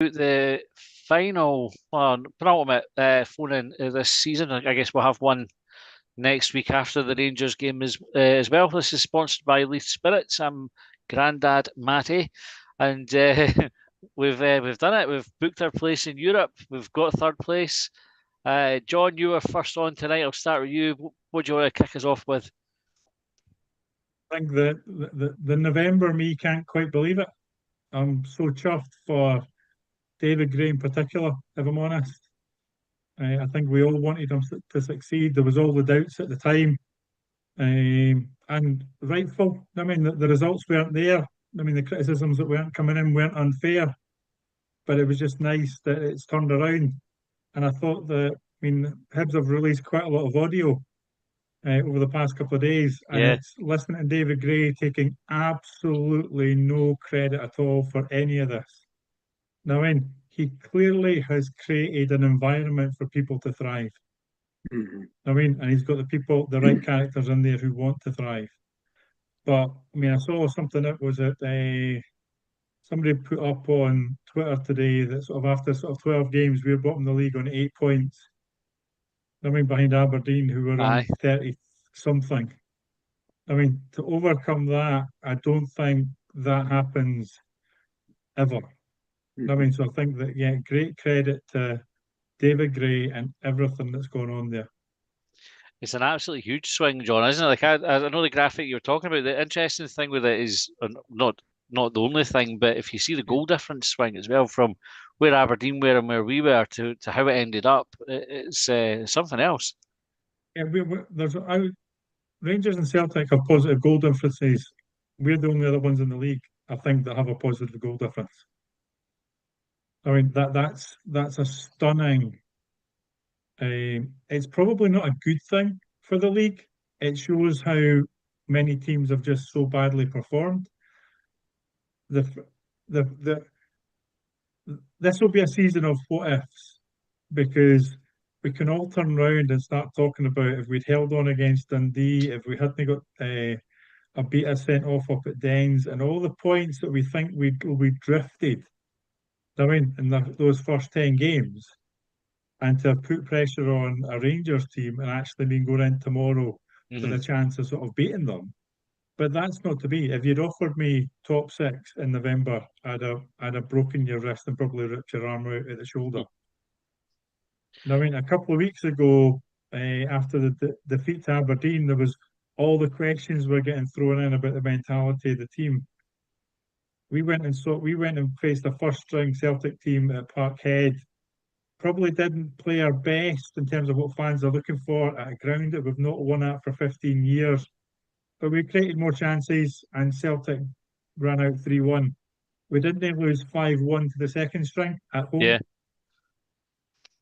The final, penultimate phone-in this season. I guess we'll have one next week after the Rangers game as well. This is sponsored by Leith Spirits. I'm Grandad Matty, and we've done it. We've booked our place in Europe. We've got third place. John, you were first on tonight. I'll start with you. What do you want to kick us off with? I think that the November me can't quite believe it. I'm so chuffed for David Gray in particular, if I'm honest. I think we all wanted him to succeed. There was all the doubts at the time, and rightful. I mean, the results weren't there. I mean, the criticisms that weren't coming in weren't unfair, but it was just nice that it's turned around. And I thought that, I mean, Hibs have released quite a lot of audio over the past couple of days, and Yeah, it's listening to David Gray taking absolutely no credit at all for any of this. Now, I mean, he clearly has created an environment for people to thrive. Mhm. I mean, and he's got the people, the right characters in there who want to thrive. But I mean, I saw something that was at somebody put up on Twitter today that sort of after sort of 12 games, we're bottom of the league on 8 points. I mean, behind Aberdeen, who were aye. on 30 something. I mean, to overcome that, I don't think that happens ever. I mean, so I think that, yeah, great credit to David Gray and everything that's going on there. It's an absolutely huge swing, John, isn't it? Like I know the graphic you're talking about. The interesting thing with it is not the only thing, but if you see the Yeah, goal difference swing as well from where Aberdeen were and where we were to how it ended up, it's something else. yeah Rangers and Celtic have positive goal differences. We're the only other ones in the league, I think, that have a positive goal difference. I mean, that's a stunning. It's probably not a good thing for the league. It shows how many teams have just so badly performed. The the this will be a season of what ifs because we can all turn around and start talking about if we'd held on against Dundee, if we hadn't got a beater sent off up at Dens, and all the points that we think we drifted. I mean, in those first 10 games, and to have put pressure on a Rangers team and actually been going in tomorrow with a Hmm. chance of sort of beating them. But that's not to be. If you'd offered me top six in November, I'd have broken your wrist and probably ripped your arm out at the shoulder. Now, I mean, a couple of weeks ago, after the defeat to Aberdeen, there was all the questions were getting thrown in about the mentality of the team. We went and faced a first string Celtic team at Parkhead. Probably didn't play our best in terms of what fans are looking for at a ground that we've not won at for 15 years. But we created more chances and Celtic ran out 3-1. We didn't lose 5-1 to the second string at Yeah. home.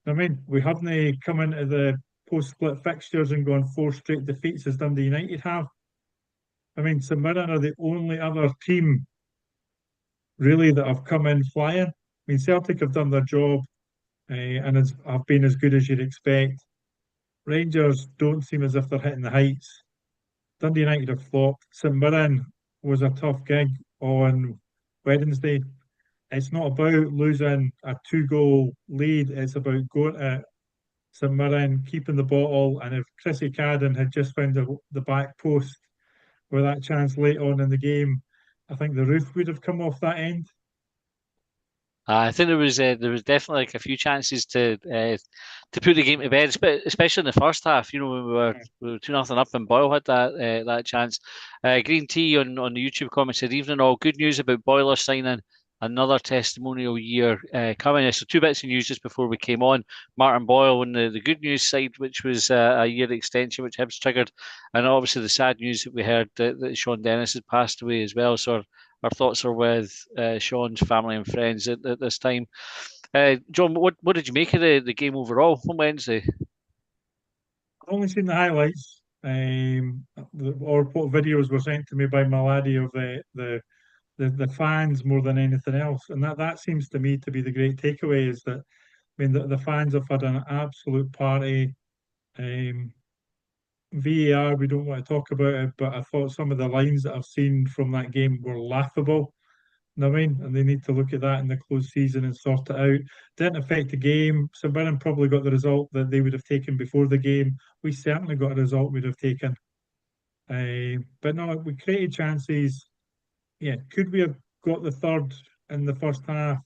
I mean, we haven't come into the post-split fixtures and gone four straight defeats as Dundee United have. I mean, St Mirren are the only other team really that have come in flying. I mean, Celtic have done their job and have been as good as you'd expect. Rangers don't seem as if they're hitting the heights. Dundee United have flopped. St Mirren was a tough gig on Wednesday. It's not about losing a two-goal lead. It's about going to St Mirren, keeping the bottle. And if Chrissy Cadden had just found the back post with that chance late on in the game, I think the roof would have come off that end. I think there was definitely like a few chances to put the game to bed, especially in the first half. You know, when we were 2-0 up and Boyle had that chance. Green Tea on the YouTube comment said, "Evening all, good news about Boiler signing another testimonial year coming." So two bits of news just before we came on. Martin Boyle on the good news side, which was a year extension, which Hibs triggered, and obviously the sad news that we heard that Sean Dennis had passed away as well. So our thoughts are with Sean's family and friends at this time. John, what did you make of the game overall on Wednesday? I've only seen the highlights. Or what videos were sent to me by my laddie of the fans more than anything else, and that seems to me to be the great takeaway is that I mean the fans have had an absolute party. Um, VAR, we don't want to talk about it, but I thought some of the lines that I've seen from that game were laughable. know what I mean? And they need to look at that in the close season and sort it out. Didn't affect the game. St Mirren probably got the result that they would have taken before the game. We certainly got a result we'd have taken. But no, we created chances. Yeah, could we have got the third in the first half?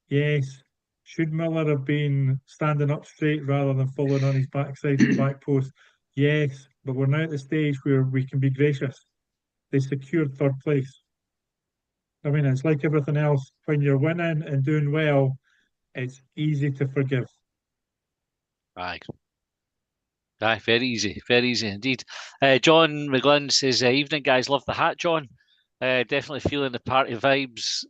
Yes. Should Miller have been standing up straight rather than falling on his backside at the back post? Yes. But we're now at the stage where we can be gracious. They secured third place. I mean, it's like everything else. When you're winning and doing well, it's easy to forgive. Aye. Aye, very easy indeed. John McGlynn says, "Evening, guys. Love the hat, John. Definitely feeling the party vibes."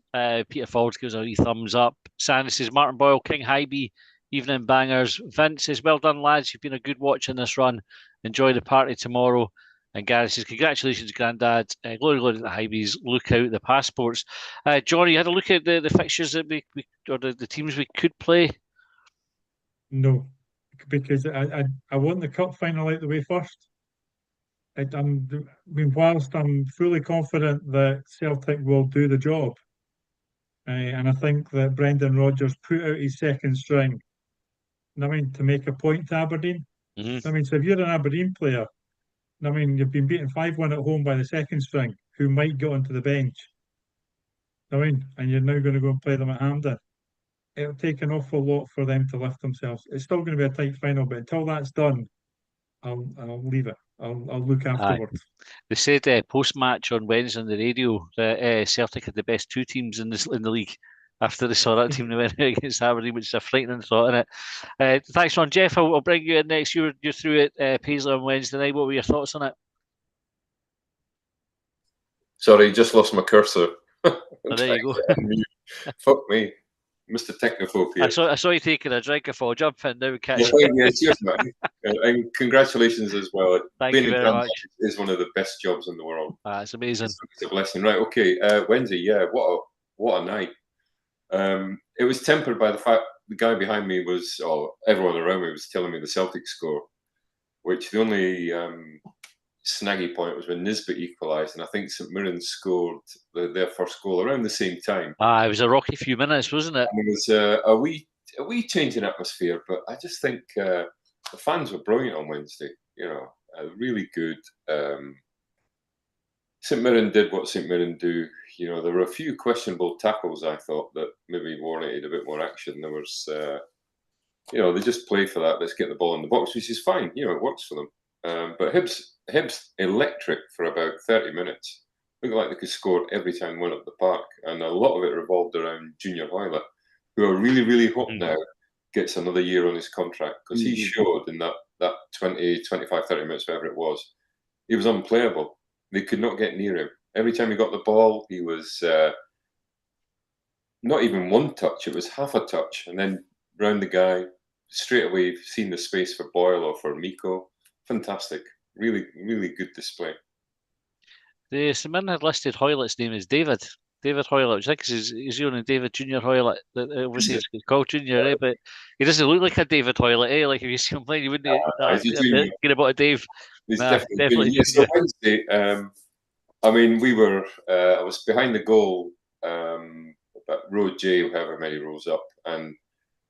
Peter Ford gives a wee thumbs up. Sandy says, "Martin Boyle, King Hibee, evening bangers." Vince says, "Well done, lads. You've been a good watch in this run. Enjoy the party tomorrow." And Gary says, "Congratulations, Grandad. Glory, glory to the Hibees. Look out the passports." Johnny, you had a look at the fixtures that we or the teams we could play. No, because I want the cup final out the way first. Whilst I'm fully confident that Celtic will do the job, and I think that Brendan Rodgers put out his second string, I mean, to make a point to Aberdeen. Mm-hmm. I mean, so if you're an Aberdeen player, I mean, you've been beaten 5-1 at home by the second string, who might get onto the bench. I mean, and you're now going to go and play them at Hampden. It'll take an awful lot for them to lift themselves. It's still going to be a tight final, but until that's done, I'll leave it. I'll look Aye. afterwards. They said post-match on Wednesday on the radio that Celtic had the best two teams in the league after they saw that team they went out against Aberdeen, which is a frightening thought, isn't it? Thanks, Ron. Jeff, I'll bring you in next. You're through it, Paisley on Wednesday night. What were your thoughts on it? Sorry, just lost my cursor. Oh, there you go. Fuck me, Mr. Technophobe here. I saw you taking a drink before. Jump in now. Catch Yeah, cheers, man. And congratulations as well. Thank Being you very much. is one of the best jobs in the world. It's amazing. It's a blessing. Right, okay. Wednesday, yeah, what a night. It was tempered by the fact the guy behind me was, or everyone around me was telling me the Celtic score, which the only snaggy point was when Nisbet equalised, and I think St Mirren scored their first goal around the same time. It was a rocky few minutes, wasn't it? And it was a wee change in atmosphere, but I just think the fans were brilliant on Wednesday. You know, really good. St Mirren did what St Mirren do. You know, there were a few questionable tackles, I thought, that maybe warranted a bit more action. There was, you know, they just play for that. Let's get the ball in the box, which is fine. You know, it works for them. But Hibs electric for about 30 minutes. Looked like they could score every time went up the park. And a lot of it revolved around Junior Hoylett, who I really, really hope now gets another year on his contract, because he showed in that 20, 25, 30 minutes, whatever it was, he was unplayable. They could not get near him. Every time he got the ball, he was not even one touch. It was half a touch. And then round the guy, straight away, seen the space for Boyle or for Miko. Fantastic. Really, really good display. The St Mirren had listed Hoylett's name as David. David Hoylett, which I think is his own David Junior Hoylett. Obviously, it's called Junior, but he doesn't look like a David Hoylett, eh? Like if you see him playing, you wouldn't get about a Dave. He's definitely yeah, so Wednesday, I mean, we were. I was behind the goal, about row J, however many rows up, and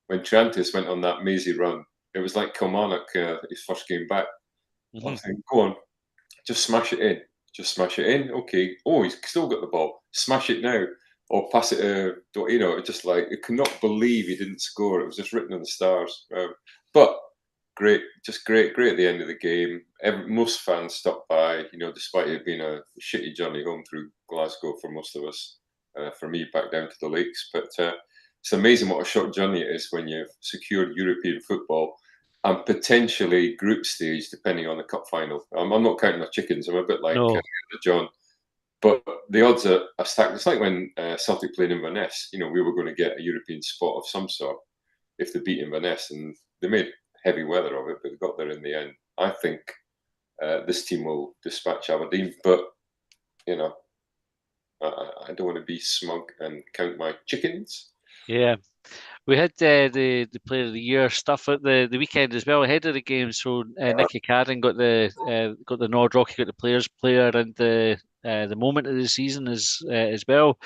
when Triantis went on that mazy run, it was like Kilmarnock, his first game back. I was thinking, go on, just smash it in. Just smash it in. Okay. Oh, he's still got the ball. Smash it now. Or pass it. You know, just like, I could not believe he didn't score. It was just written in the stars. But great, just great at the end of the game. Most fans stopped by, you know, despite it being a shitty journey home through Glasgow for most of us. For me, back down to the lakes. But it's amazing what a short journey it is when you've secured European football and potentially group stage, depending on the cup final. I'm not counting my chickens. I'm a bit like John. But the odds are stacked. It's like when Celtic played Inverness. You know, we were going to get a European spot of some sort if they beat Inverness. And they made heavy weather of it, but they got there in the end. I think this team will dispatch Aberdeen. But, you know, I don't want to be smug and count my chickens. Yeah. We had the Player of the Year stuff at the weekend as well ahead of the game. So Nicky Cadden got the nod. Rocky got the Players Player and the moment of the season as well.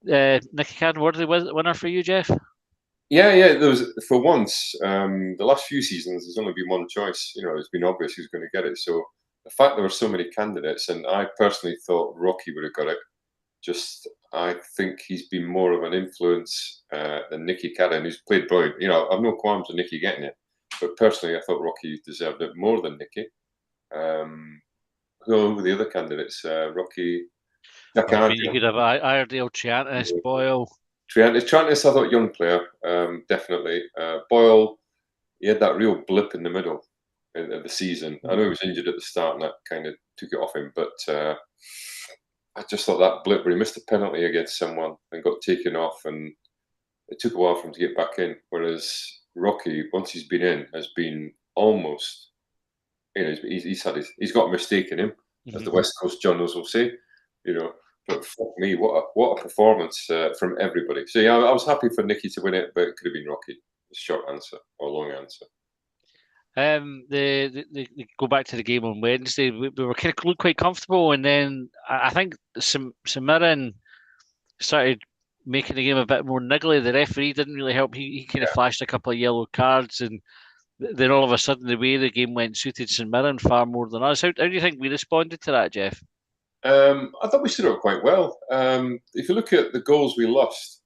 Nicky Cadden worthy winner for you, Jeff? Yeah. There was, for once, the last few seasons, there's only been one choice. It's been obvious who's going to get it. So the fact there were so many candidates, and I personally thought Rocky would have got it. I think he's been more of an influence than Nicky Cadden, who's played brilliant. I've no qualms with Nicky getting it, but personally, I thought Rocky deserved it more than Nicky. Who were the other candidates? Rocky, Jack You could have Iredale, Triantis, Boyle. Triantis, I thought young player, definitely. Boyle, he had that real blip in the middle of the season. I know he was injured at the start, and that kind of took it off him, but I just thought that blip where he missed a penalty against someone and got taken off, and it took a while for him to get back in. Whereas Rocky, once he's been in, has been almost, he's got a mistake in him, as the West Coast journals will say, But fuck me, what a performance from everybody. So yeah, I was happy for Nicky to win it, but it could have been Rocky. Short answer or long answer. They go back to the game on Wednesday. We were kind of looked quite comfortable, and then I think St Mirren started making the game a bit more niggly. The referee didn't really help. He kind of flashed a couple of yellow cards, and then all of a sudden the way the game went suited St Mirren far more than us. How do you think we responded to that, Jeff? I thought we stood up quite well. If you look at the goals we lost,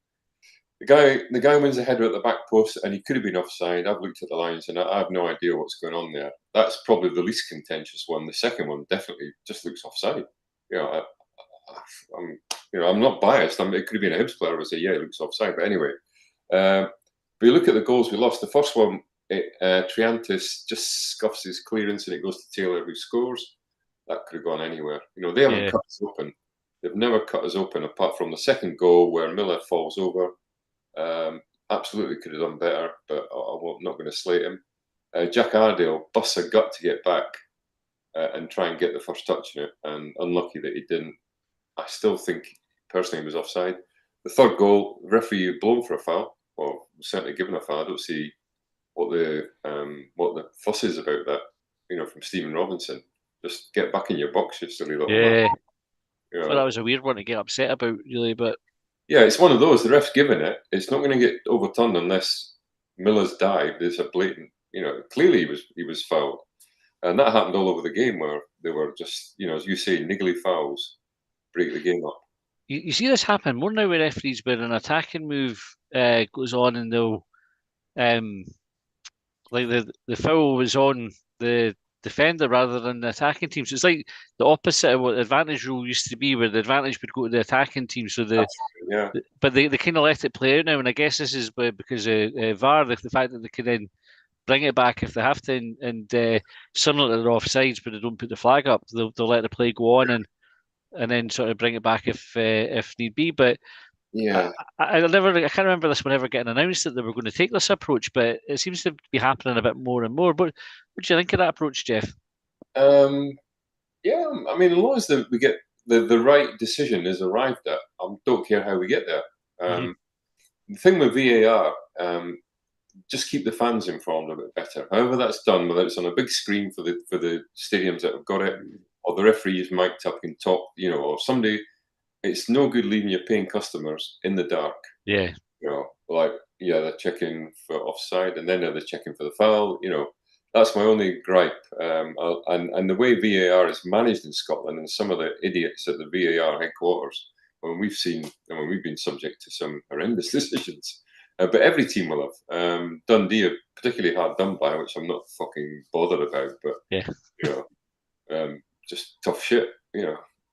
the guy wins a header at the back post, and he could have been offside. I've looked at the lines, and I have no idea what's going on there. That's probably the least contentious one. The second one definitely just looks offside. I'm not biased. It could have been a Hibs player who would say, yeah, it looks offside. But anyway, but you look at the goals we lost. The first one, Triantis just scuffs his clearance, and it goes to Taylor, who scores. That could have gone anywhere. They haven't cut us open. They've never cut us open, apart from the second goal where Miller falls over. Absolutely could have done better, but I'm not going to slate him. Jack Iredale busts a gut to get back and try and get the first touch in it, and unlucky that he didn't. I still think, personally, he was offside. The third goal, the referee blown for a foul, or certainly given a foul. I don't see what the fuss is about that, from Stephen Robinson. Just get back in your box, you silly little man. Well, that was a weird one to get upset about, really, but yeah, it's one of those. The ref's given it. It's not going to get overturned unless Miller's dived. There's a blatant, clearly he was fouled, and that happened all over the game where they were just, as you say, niggly fouls break the game up. You see this happen more now with referees, where an attacking move goes on, and they'll like the foul was on the defender rather than the attacking team. So it's like the opposite of what the advantage rule used to be, where the advantage would go to the attacking team. So but they kind of let it play out now, and I guess this is because of VAR, the fact that they can then bring it back if they have to, and similar to the offsides, but they don't put the flag up. They'll let the play go on and then sort of bring it back if need be. But yeah, I can't remember this one ever getting announced that they were going to take this approach, but it seems to be happening a bit more and more. But what do you think of that approach, Jeff? Yeah, I mean, as long as we get the right decision is arrived at, I don't care how we get there. The thing with VAR, just keep the fans informed a bit better. However that's done, whether it's on a big screen for the stadiums that have got it, or the referees mic'd up in top, or somebody. It's no good leaving your paying customers in the dark. Yeah. They're checking for offside, and then they're checking for the foul. That's my only gripe. And the way VAR is managed in Scotland, and some of the idiots at the VAR headquarters, we've been subject to some horrendous decisions. But every team will have. Dundee are particularly hard done by, which I'm not fucking bothered about. But just tough shit.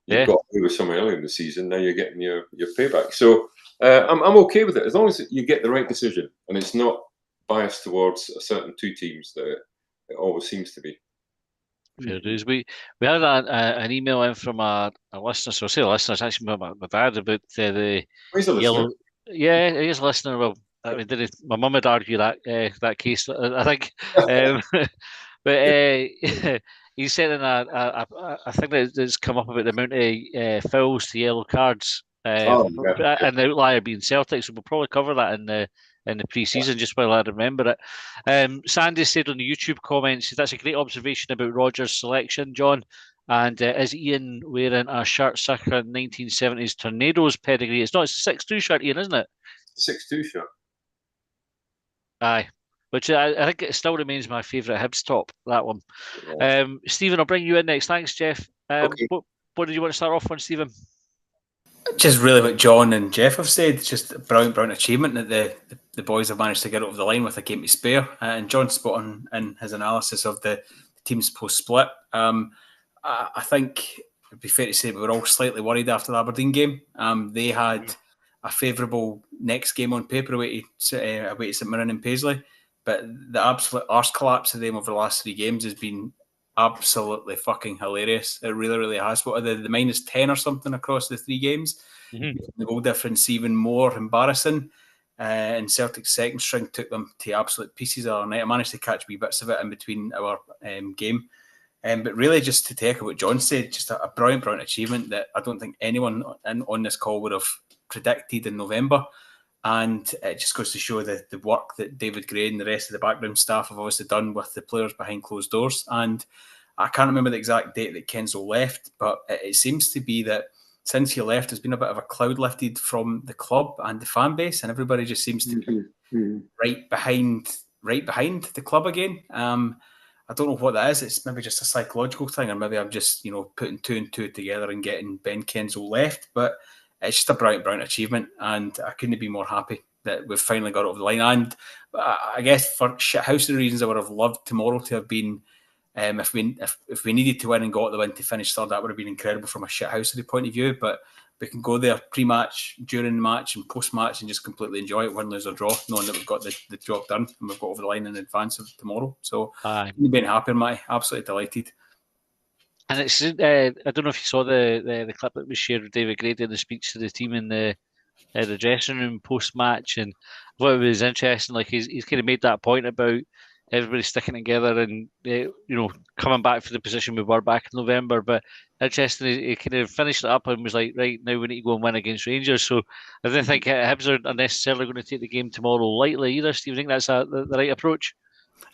You've got away with something early in the season. Now you're getting your payback. So I'm okay with it as long as you get the right decision and it's not biased towards a certain two teams that it always seems to be. Fair dues. We had an email in from a listener. So I say a listener, it's actually my dad about the He's a yellow. listener. Yeah, he is a listener. Well, I mean, my mum would argue that case. I think, but he said in a thing that's come up about the amount of fouls to yellow cards, and the outlier being Celtic. So we'll probably cover that in the pre-season, just while I remember it. Sandy said on the YouTube comments, that's a great observation about Rodgers' selection, John. And is Ian wearing a shirt circa 1970s Tornadoes pedigree? It's not. It's a 6-2 shirt, Ian, isn't it? 6-2 shirt. Aye. Which I think it still remains my favourite Hibs top, that one. Yeah. Stephen, I'll bring you in next. Thanks, Jeff. Okay. What did you want to start off on, Stephen? Just really what John and Jeff have said. It's just a brilliant achievement that the boys have managed to get over the line with a game to spare. And John's spot on in his analysis of the team's post-split. I think it'd be fair to say we were all slightly worried after the Aberdeen game. They had a favourable next game on paper away to St Mirren and Paisley, but the absolute arse collapse of them over the last 3 games has been absolutely fucking hilarious. It really, really has. What are the -10 or something across the 3 games? Mm-hmm. The goal difference even more embarrassing. And Celtic's second string took them to absolute pieces the other night. I managed to catch wee bits of it in between our game. But really, just to take what John said, just a brilliant achievement that I don't think anyone on this call would have predicted in November. And it just goes to show the work that David Gray and the rest of the background staff have obviously done with the players behind closed doors. And I can't remember the exact date that Kenzo left, but it seems to be that since he left, there's been a bit of a cloud lifted from the club and the fan base, and everybody just seems to be right behind the club again. I don't know what that is. It's maybe just a psychological thing, or maybe I'm just putting 2 and 2 together and getting Ben Kenzo left, but it's just a brilliant achievement, and I couldn't be more happy that we've finally got it over the line. And I guess for shithousery reasons, I would have loved tomorrow to have been, if we needed to win and got the win to finish third, that would have been incredible from a shithousery point of view. But we can go there pre-match, during the match, and post-match, and just completely enjoy it, win, lose or draw, knowing that we've got the job done and we've got over the line in advance of tomorrow. So I'm being happy, mate. Absolutely delighted. And it's I don't know if you saw the clip that was shared with David Gray in the speech to the team in the dressing room post match, and what was interesting, like he's kind of made that point about everybody sticking together and coming back for the position we were back in November. But interesting, he kind of finished it up and was like, right now we need to go and win against Rangers. So I don't think Hibs are necessarily going to take the game tomorrow lightly either. Steve, you think that's the right approach?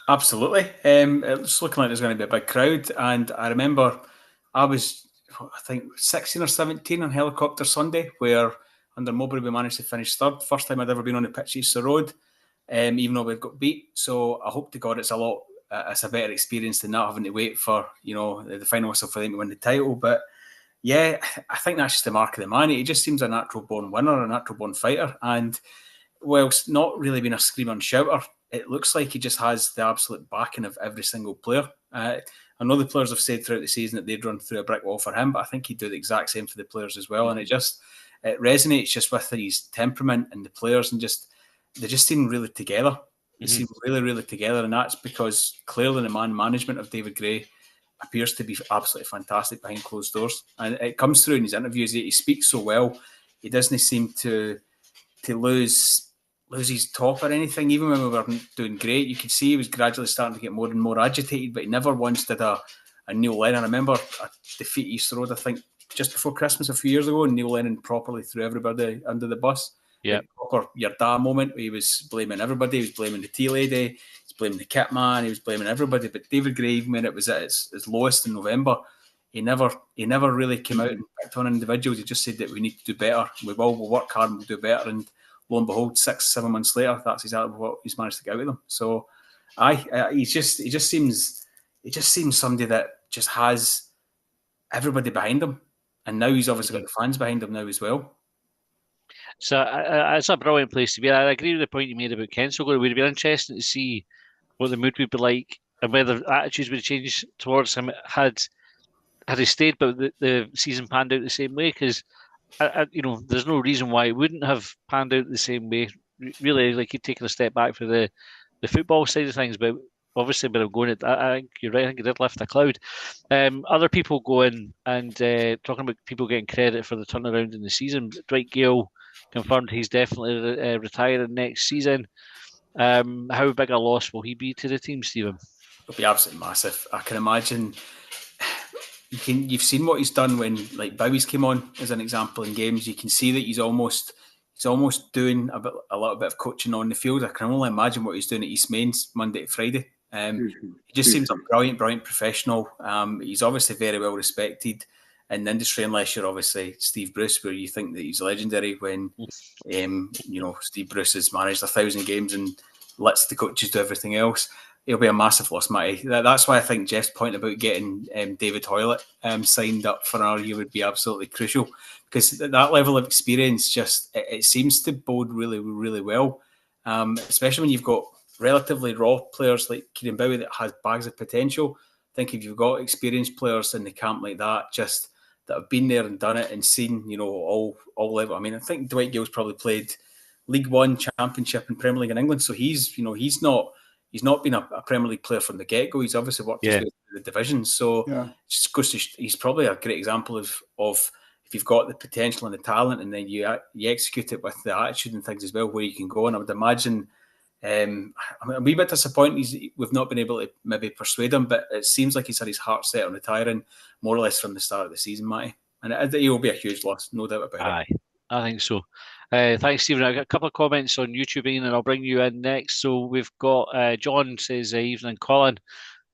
Absolutely. It's looking like there's going to be a big crowd. And I remember I was, I think, 16 or 17 on Helicopter Sunday, where under Mowbray we managed to finish third. First time I'd ever been on the pitch Easter Road, even though we've got beat. So I hope to God it's a better experience than not having to wait for, the final whistle for them to win the title. But yeah, I think that's just the mark of the man. He just seems a natural born winner, a natural born fighter. And whilst not really being a screamer and shouter, it looks like he just has the absolute backing of every single player. I know the players have said throughout the season that they'd run through a brick wall for him, but I think he'd do the exact same for the players as well. And it resonates just with his temperament and the players, and they just seem really together. They seem really, really together, and that's because clearly the man management of David Gray appears to be absolutely fantastic behind closed doors. And it comes through in his interviews. He speaks so well. He doesn't seem to lose his top or anything. Even when we weren't doing great, you could see he was gradually starting to get more and more agitated, but he never once did a Neil Lennon. I remember a defeat East Road, I think, just before Christmas a few years ago, and Neil Lennon properly threw everybody under the bus. Yeah. Proper your dad moment where he was blaming everybody. He was blaming the tea lady, he was blaming the kit man, he was blaming everybody. But David Gray, even when it was at its lowest in November, he never really came out and picked on individuals. He just said that we need to do better. We'll work hard and we'll do better. And lo and behold, 6-7 months later, that's exactly what he's managed to get out of them. So, he just seems somebody that just has everybody behind him, and now he's obviously got the fans behind him now as well. So it's a brilliant place to be. I agree with the point you made about Kenzo. It would be interesting to see what the mood would be like and whether attitudes would change towards him had he stayed, but the season panned out the same way. Because there's no reason why it wouldn't have panned out the same way. Really, like he'd taken a step back for the football side of things, but obviously, but I'm going at, I think you're right. I think he did lift a cloud. Other people going and talking about people getting credit for the turnaround in the season. Dwight Gale confirmed he's definitely retiring next season. How big a loss will he be to the team, Stephen? It'll be absolutely massive. I can imagine. You've seen what he's done when, like, Bowie's came on as an example in games. You can see that he's almost doing a little bit of coaching on the field. I can only imagine what he's doing at East Mains Monday to Friday. He just seems a brilliant professional. He's obviously very well respected in the industry, unless you're obviously Steve Bruce, where you think that he's legendary when, Steve Bruce has managed 1,000 games and lets the coaches do everything else. He'll be a massive loss, Matty. That's why I think Jeff's point about getting David Hoylett signed up for another year would be absolutely crucial, because that level of experience it seems to bode really, really well, especially when you've got relatively raw players like Kieran Bowie that has bags of potential. I think if you've got experienced players in the camp like that, just that have been there and done it and seen, all level. I mean, I think Dwight Gale's probably played League One, Championship, and Premier League in England, so he's not been a Premier League player from the get-go. He's obviously worked his way through the divisions, so just goes to he's probably a great example of if you've got the potential and the talent, and then you execute it with the attitude and things as well, where you can go. And I would imagine. I'm a wee bit disappointed we've not been able to maybe persuade him, but it seems like he's had his heart set on retiring more or less from the start of the season, Matty. And he will be a huge loss, no doubt about it. I think so. Thanks, Stephen. I've got a couple of comments on YouTube, Ian, and I'll bring you in next. So we've got John says, evening, Colin.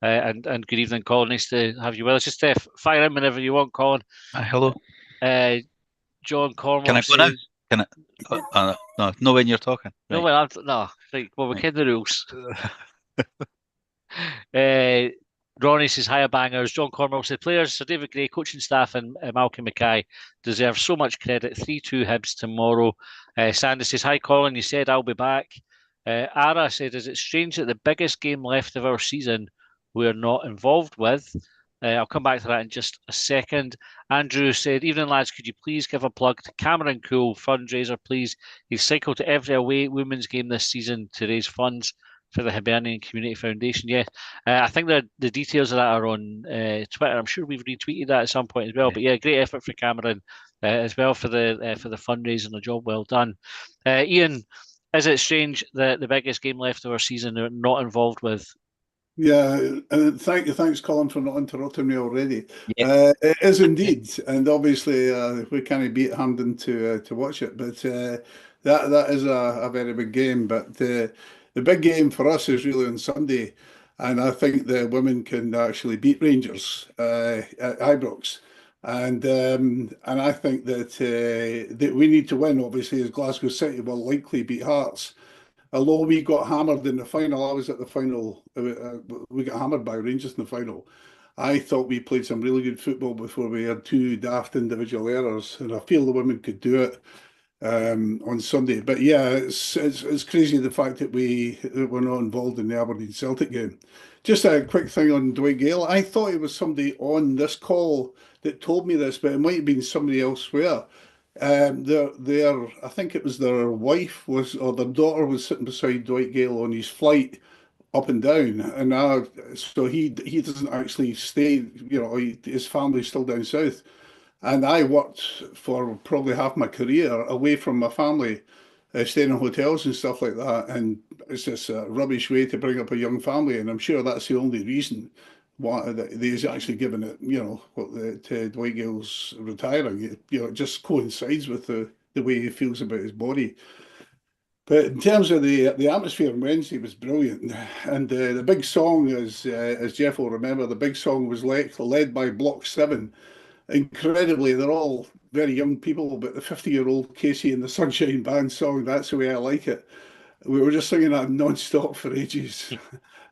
And good evening, Colin. Nice to have you with us. Just fire in whenever you want, Colin. Hello. John Cornwall. Can I go now? Can I? No, when you're talking. No, right. no. Right, well, we get the rules. Ronnie says, hiya bangers. John Cornwall says, players, Sir David Gray, coaching staff, and Malcolm Mackay deserve so much credit. 3-2 Hibs tomorrow. Sandy says, hi Colin, you said I'll be back. Ara said, is it strange that the biggest game left of our season we're not involved with? I'll come back to that in just a second. Andrew said, evening lads, could you please give a plug to Cameron Cool fundraiser, please? He's cycled to every away women's game this season to raise funds for the Hibernian Community Foundation. Yeah, I think the details of that are on Twitter. I'm sure we've retweeted that at some point as well. But yeah, great effort for Cameron as well for the fundraising. A job well done. Ian, is it strange that the biggest game left of our season we're not involved with? Yeah, and thanks, Colin, for not interrupting me already. Yeah. It is indeed, and obviously we can't beat Hampden to watch it, but that is a very big game. But the big game for us is really on Sunday, and I think the women can actually beat Rangers at Ibrox, and I think that we need to win. Obviously, as Glasgow City will likely beat Hearts. Although we got hammered in the final, I was at the final, we got hammered by Rangers in the final. I thought we played some really good football before we had two daft individual errors, and I feel the women could do it on Sunday. But yeah, it's crazy the fact that we're not involved in the Aberdeen Celtic game. Just a quick thing on Dwight Gale. I thought it was somebody on this call that told me this, but it might have been somebody elsewhere. I think it was their wife or their daughter was sitting beside Dwight Gale on his flight up and down, and so he doesn't actually stay. His family's still down south, and I worked for probably half my career away from my family, staying in hotels and stuff like that, and it's just a rubbish way to bring up a young family, and I'm sure that's the only reason why he's actually given it, to Dwight Gale's retiring. It just coincides with the way he feels about his body. But in terms of the atmosphere on Wednesday was brilliant, and the big song, as Jeff will remember, the big song was led by Block 7. Incredibly, they're all very young people, but the 50-year-old Casey and the Sunshine Band song, that's the way I like it. We were just singing that non-stop for ages.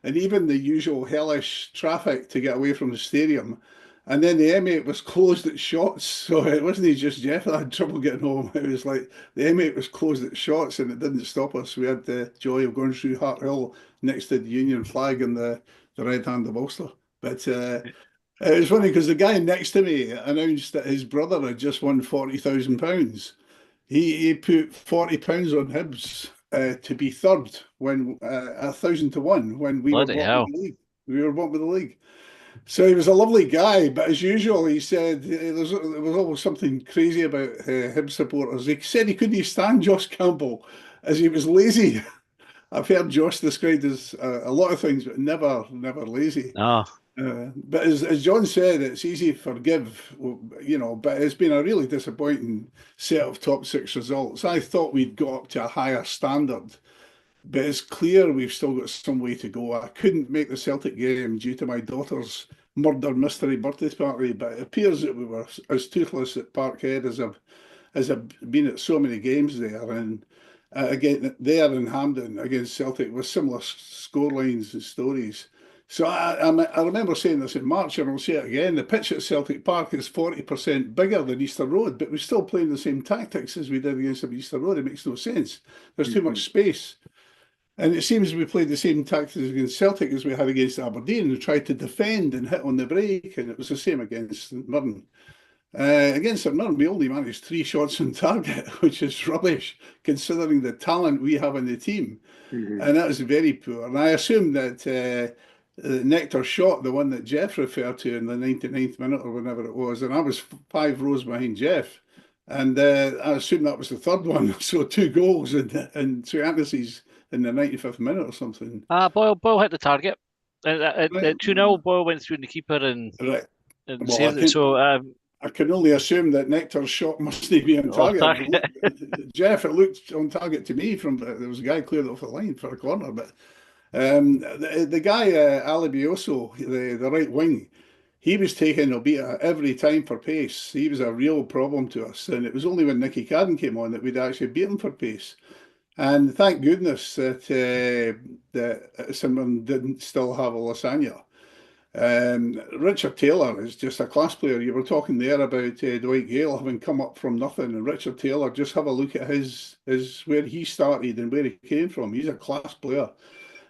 And even the usual hellish traffic to get away from the stadium. And then the M8 was closed at Shots, so it wasn't just Jeff that had trouble getting home. It was like the M8 was closed at Shots, and it didn't stop us. We had the joy of going through Hart Hill next to the Union flag and the Red Hand of Ulster. But it was funny because the guy next to me announced that his brother had just won £40,000. He put £40 on Hibs to be third when 1,000 to 1 when we were bottom of the league. We were bottom of the league. So he was a lovely guy, but as usual, he said there was always something crazy about Hibs supporters. He said he couldn't stand Josh Campbell as he was lazy. I've heard Josh described as a lot of things, but never lazy. Oh. But as John said, it's easy to forgive, but it's been a really disappointing set of top six results. I thought we'd got up to a higher standard But it's clear we've still got some way to go. I couldn't make the Celtic game due to my daughter's murder mystery birthday party, but it appears that we were as toothless at Parkhead as I've been at so many games there. And again, there in Hampden against Celtic with similar scorelines and stories. So I remember saying this in March, and I'll say it again. The pitch at Celtic Park is 40% bigger than Easter Road, but we're still playing the same tactics as we did against them Easter Road. It makes no sense. There's too much space. And it seems we played the same tactics against Celtic as we had against Aberdeen. We tried to defend and hit on the break, and it was the same against St Mirren. Against St Mirren, we only managed 3 shots on target, which is rubbish, considering the talent we have in the team. And that was very poor. And I assume that Nectar's shot, the one that Jeff referred to in the 99th minute or whenever it was, and I was 5 rows behind Jeff. And I assume that was the third one. So 2 goals and 2 antices in the 95th minute or something. Boyle hit the target. At 2-0, Boyle went through the keeper and saved it. So I can only assume that Nectar's shot must be on target. Jeff, it looked on target to me. There was a guy cleared off the line for a corner, but the guy Alibioso, the right wing, he was taking Obita every time for pace. He was a real problem to us, and it was only when Nicky Cadden came on that we'd actually beat him for pace. And thank goodness that someone didn't still have a lasagna. Richard Taylor is just a class player. You were talking there about Dwight Gale having come up from nothing, and Richard Taylor, just have a look at his where he started and where he came from. He's a class player,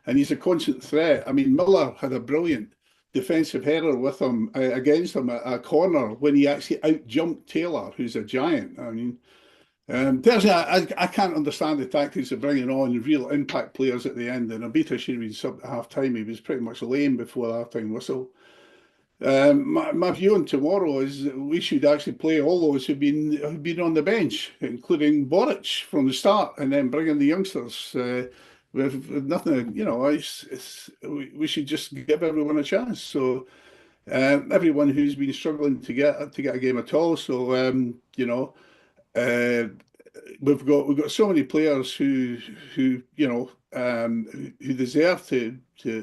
and he's a constant threat. I mean, Miller had a brilliant defensive header with him against him at a corner when he actually out-jumped Taylor, who's a giant. I mean, personally, I can't understand the tactics of bringing on real impact players at the end. And Obita should have been subbed at half time. He was pretty much lame before the half time whistle. My view on tomorrow is that we should actually play all those who've been on the bench, including Boric from the start, and then bring in the youngsters. With nothing, you know, we should just give everyone a chance. So everyone who's been struggling to get a game at all. So you know. We've got so many players who you know who deserve to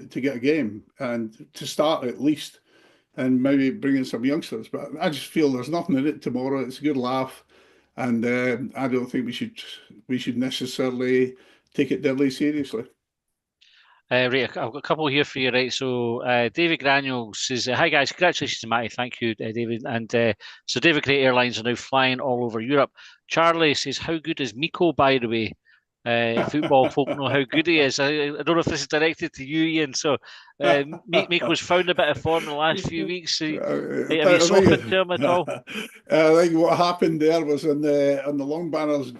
get a game and to start at least, and maybe bring in some youngsters. But I just feel there's nothing in it tomorrow. It's a good laugh, and I don't think we should necessarily take it deadly seriously. Right, I've got a couple here for you, right? So David Granules says, "Hi guys, congratulations, Matty. Thank you, David." And so David Great Airlines are now flying all over Europe. Charlie says, "How good is Miko, by the way?" Football folk know how good he is. I don't know if this is directed to you, Ian. So Miko's found a bit of form in the last few weeks. Have you spoken to him at all? I think what happened there was in the Long Banners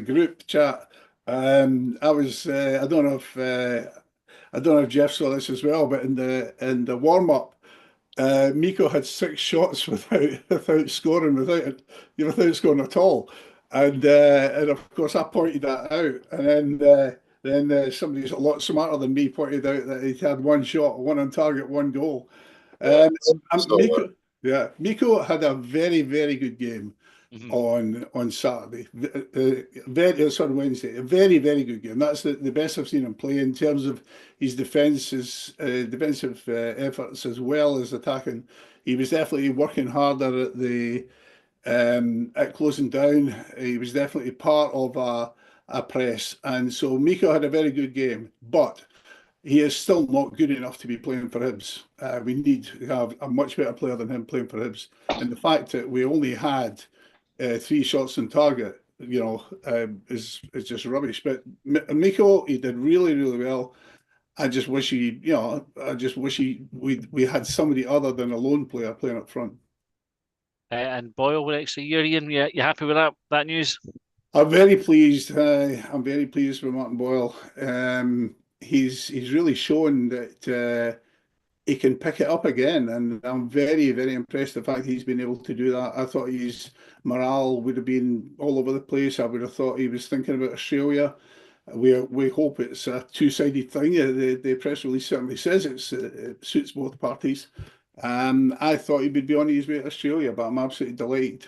group chat. I don't know if Jeff saw this as well, but in the warm up, Miko had 6 shots without scoring, without scoring at all, and of course I pointed that out, and then somebody who's a lot smarter than me pointed out that he had 1 shot, 1 on target, 1 goal. Miko had a very, very good game. On Saturday, on Wednesday, a very, very good game. That's the best I've seen him play in terms of his defensive efforts as well as attacking. He was definitely working harder at closing down. He was definitely part of a press, and so Miko had a very good game, but he is still not good enough to be playing for Hibs. We need to have a much better player than him playing for Hibs, and the fact that we only had 3 shots on target, you know, is just rubbish. But Miko, he did really, really well. I just wish we had somebody other than a lone player playing up front. And Boyle with extra year, Ian, you happy with that news? I'm very pleased. I'm very pleased with Martin Boyle. He's really shown that he can pick it up again, and I'm very, very impressed the fact he's been able to do that. I thought his morale would have been all over the place. I would have thought he was thinking about Australia. We hope it's a two-sided thing. The press release certainly says it suits both parties. I thought he would be on his way to Australia, but I'm absolutely delighted.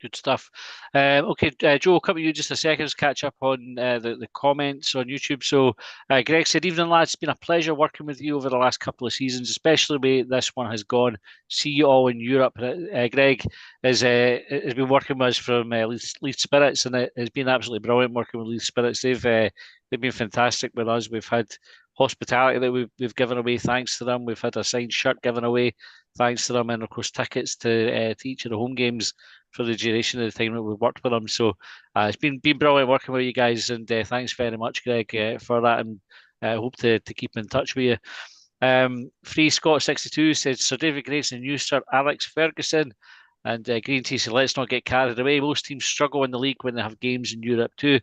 Good stuff. Okay, Joe, I'll come to you just a second to catch up on the comments on YouTube. So, Greg said, "Evening, lads. It's been a pleasure working with you over the last couple of seasons, especially the way this one has gone. See you all in Europe." Greg has been working with us from Leeds Spirits, and it has been absolutely brilliant working with Leeds Spirits. They've been fantastic with us. We've had hospitality that we've given away thanks to them. We've had a signed shirt given away thanks to them, and of course tickets to each of the home games for the duration of the time that we've worked with them. So it's been brilliant working with you guys, and thanks very much, Greg, for that, and I hope to keep in touch with you. Free Scott 62 says Sir David Grayson, new Sir Alex Ferguson, and Green Tea said, "Let's not get carried away. Most teams struggle in the league when they have games in Europe too."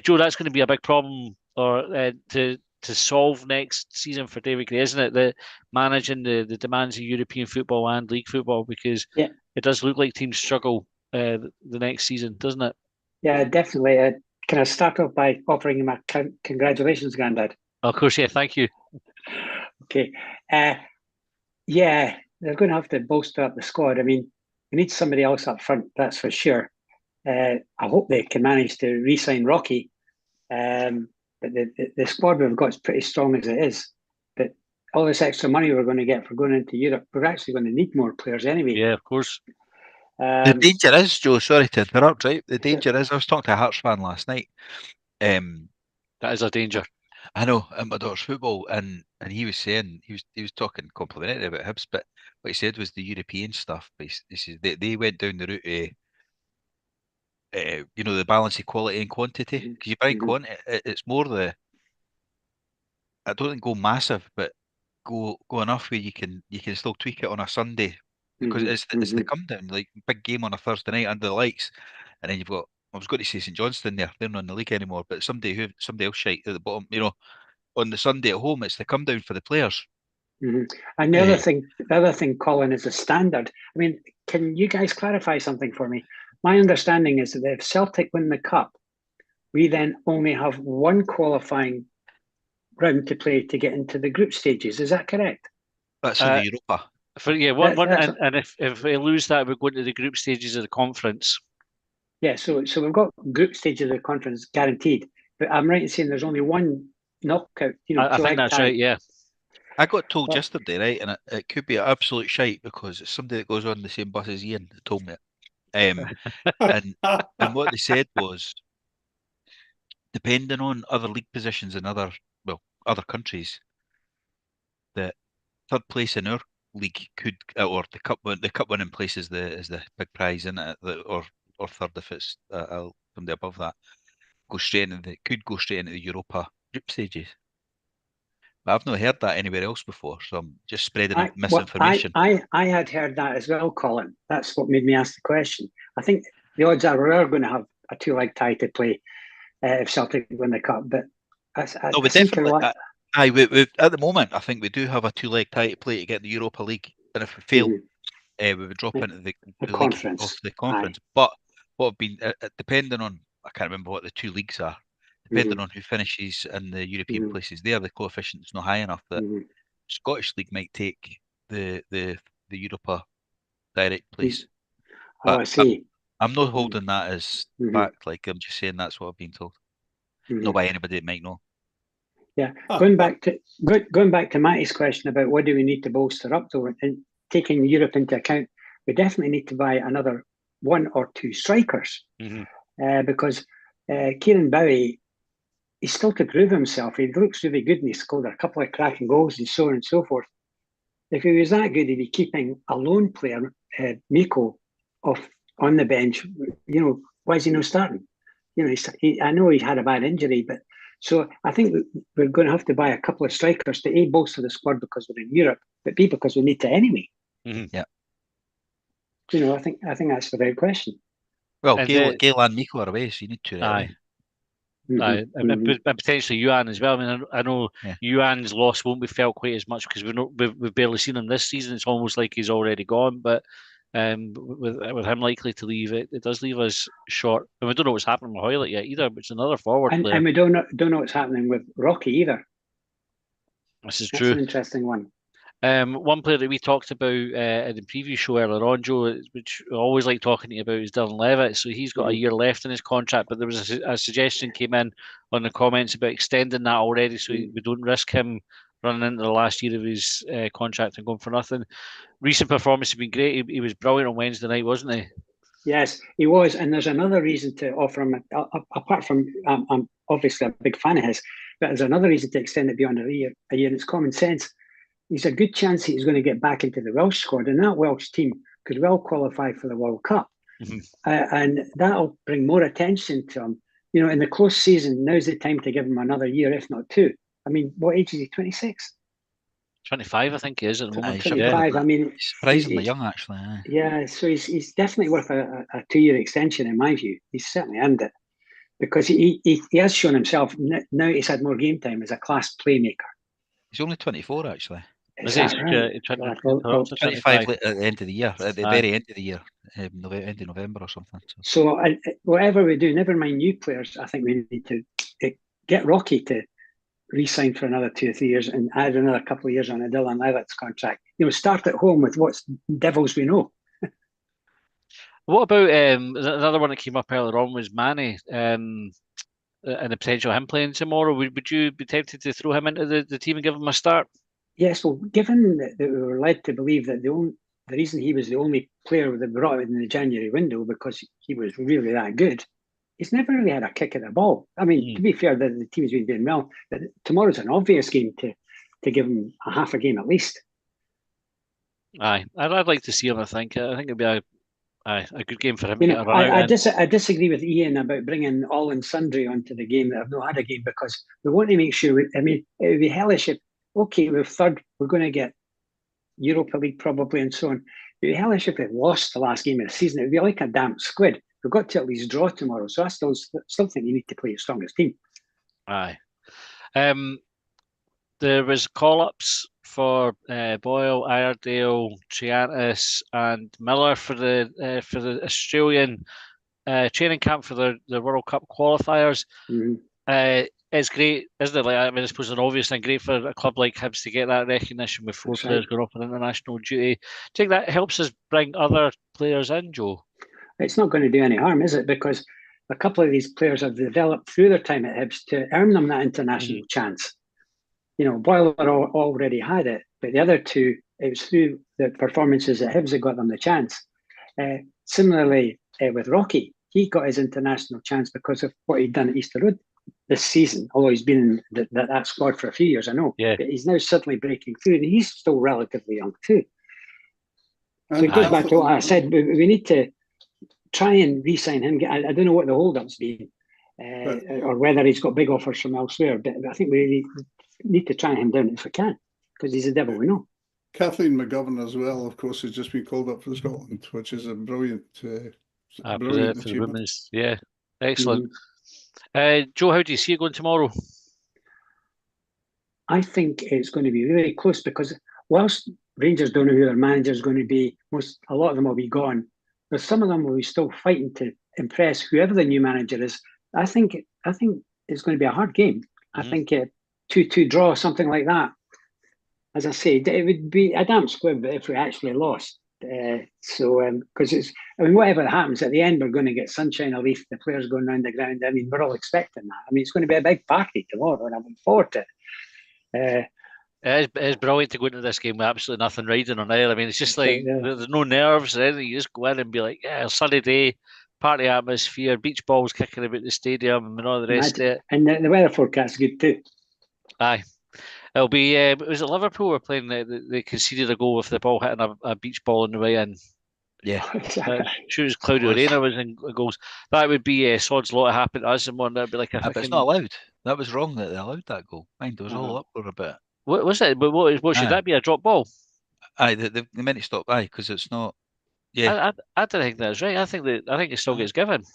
Joe, that's going to be a big problem or to solve next season for David Gray, isn't it? The managing the demands of European football and league football, because it does look like teams struggle the next season, doesn't it? Yeah, definitely. Can I start off by offering you my congratulations, Grandad? Of course, yeah. Thank you. Okay. Yeah, they're going to have to bolster up the squad. I mean, we need somebody else up front, that's for sure. I hope they can manage to re-sign Rocky. But the squad we've got is pretty strong as it is. But all this extra money we're going to get for going into Europe, we're actually going to need more players anyway. Yeah, of course. The danger is, Joe, sorry to interrupt, right? The danger is, I was talking to a Hearts fan last night. That is a danger. I know, in my daughter's football, and he was saying, he was talking complimentary about Hibs, but what he said was the European stuff. He says they went down the route of, the balance of quality and quantity. Because you bring quantity, it's more I don't think go massive, but go enough where you can still tweak it on a Sunday, because it's the come down, like big game on a Thursday night under the lights, and then you've got, I was going to say St Johnstone there, they're not in the league anymore, but somebody else shite at the bottom, on the Sunday at home, it's the come down for the players. And the other thing, Colin, is the standard. I mean, can you guys clarify something for me? My understanding is that if Celtic win the cup, we then only have one qualifying round to play to get into the group stages. Is that correct? That's in the Europa. And if we lose that, we're going to the group stages of the conference. Yeah, so we've got group stages of the conference guaranteed, but I'm right in saying there's only one knockout. I think that's right. Yeah. I got told yesterday, right, and it could be an absolute shite because it's somebody that goes on the same bus as Ian that told me it. And what they said was, depending on other league positions in other countries, that third place in our league could, or the cup winning place is the big prize, in it, or third if it's somebody above that, could go straight into the Europa group stages. But I've not heard that anywhere else before, so I'm just spreading misinformation. I had heard that as well, Colin. That's what made me ask the question. I think the odds are we're going to have a two-leg tie to play if Celtic win the cup. But we definitely. At the moment, I think we do have a two-leg tie to play to get the Europa League, and if we fail, we would drop into the conference. League of the conference. But what have been depending on, I can't remember what the two leagues are. Depending on who finishes in the European places, there the coefficient's not high enough that Scottish League might take the Europa direct place. I see. I'm not holding that as fact. Like, I'm just saying that's what I've been told. Not by anybody that might know. Yeah, going back to Matty's question about what do we need to bolster up to, and taking Europe into account, we definitely need to buy another one or two strikers because Kieran Bowie, he's still to prove himself. He looks really good and he scored a couple of cracking goals and so on and so forth. If he was that good, he'd be keeping a lone player, Miko, on the bench. Why is he not starting? I know he had a bad injury, but so I think we're going to have to buy a couple of strikers to A, bolster the squad because we're in Europe, but B, because we need to anyway. Yeah. I think that's the right question. Well, Gail and Miko are away, so you need to. And potentially Yuan as well. I mean, I know Yuan's loss won't be felt quite as much because we've barely seen him this season. It's almost like he's already gone. But with him likely to leave, it does leave us short. And we don't know what's happening with Hoylett yet either, which is another forward player. And we don't know what's happening with Rocky either. This is That's true. an interesting one. One player that we talked about in the preview show earlier on, Joe, which I always like talking to you about, is Dylan Levitt. So he's got a year left in his contract, but there was a suggestion came in on the comments about extending that already, so we don't risk him running into the last year of his contract and going for nothing. Recent performance has been great. He was brilliant on Wednesday night, wasn't he? Yes, he was. And there's another reason to offer him, apart from I'm obviously a big fan of his, but there's another reason to extend it beyond a year. It's common sense. He's a good chance he's going to get back into the Welsh squad, and that Welsh team could well qualify for the World Cup. And that'll bring more attention to him. In the close season, now's the time to give him another year, if not two. I mean, what age is he? 26? 25, I think he is at the moment. 25. Yeah. I mean, he's surprisingly young, actually. Yeah, so he's definitely worth a 2-year extension, in my view. He's certainly earned it because he has shown himself. Now he's had more game time as a class playmaker. He's only 24, actually. Is that right? 25 at the end of the year, at the very end of the year, end of November or something. So whatever we do, never mind new players, I think we need to get Rocky to re-sign for another 2 or 3 years and add another couple of years on a Dylan Levitt's contract. Start at home with what's devils we know. What about another one that came up earlier on was Manny and the potential of him playing tomorrow? Would you be tempted to throw him into the team and give him a start? Yes, well, given that we were led to believe that the reason he was the only player that brought in the January window because he was really that good, he's never really had a kick at the ball. I mean, to be fair, the team's been doing well. But tomorrow's an obvious game to give him a half a game at least. Aye, I'd like to see him. I think it'd be a good game for him. I disagree with Ian about bringing all and sundry onto the game that have not had a game because we want to make sure. It would be hellish if we're third, we're going to get Europa League probably and so on. It would be hellish if we lost the last game of the season. It would be like a damp squid. We've got to at least draw tomorrow. So I still think you need to play your strongest team. Aye. There was call-ups for Boyle, Iredale, Triantis, and Miller for the Australian training camp for the World Cup qualifiers. It's great, isn't it? I suppose an obvious thing, great for a club like Hibs to get that recognition with 4 players going off on international duty. Do you think that helps us bring other players in, Joe? It's not going to do any harm, is it? Because a couple of these players have developed through their time at Hibs to earn them that international chance. Boyle already had it, but the other two, it was through the performances at Hibs that got them the chance. Similarly, with Rocky, he got his international chance because of what he'd done at Easter Road this season, although he's been in that squad for a few years, I know. Yeah. But he's now suddenly breaking through, and he's still relatively young too. So it goes back to what I said. We need to try and re-sign him. I don't know what the hold-up's been, or whether he's got big offers from elsewhere, but I think we need to try him down if we can, because he's a devil we know. Kathleen McGovern as well, of course, has just been called up for Scotland, which is a brilliant achievement. Yeah, excellent. Joe, how do you see it going tomorrow? I think it's going to be really close because whilst Rangers don't know who their manager is going to be, a lot of them will be gone. But some of them will be still fighting to impress whoever the new manager is. I think it's going to be a hard game. I think a 2-2 draw, something like that. As I said, it would be a damn squib if we actually lost. Because whatever happens at the end, we're going to get sunshine of leaf, the players going around the ground. I mean, we're all expecting that. I mean, it's going to be a big party tomorrow, and I'm looking forward to it. It's brilliant to go into this game with absolutely nothing riding on it. I mean, it's just like there's no nerves or anything. You just go in and be like, yeah, sunny day, party atmosphere, beach balls kicking about the stadium, and all the rest of it. And the weather forecast is good too. Aye. It'll be, was it Liverpool were playing? They conceded a goal with the ball hitting a beach ball on the way in. Yeah. Sure, it was Claudio Reyna was in goals. That would be sod's law to happen to us, and one that'd be like but it's not allowed. That was wrong that they allowed that goal. Mind, there was all uproar about it. What was it? But what should that be? A drop ball? Aye, the minute stop. Aye, because it's not. Yeah, I don't think that's right. I think it still gets given.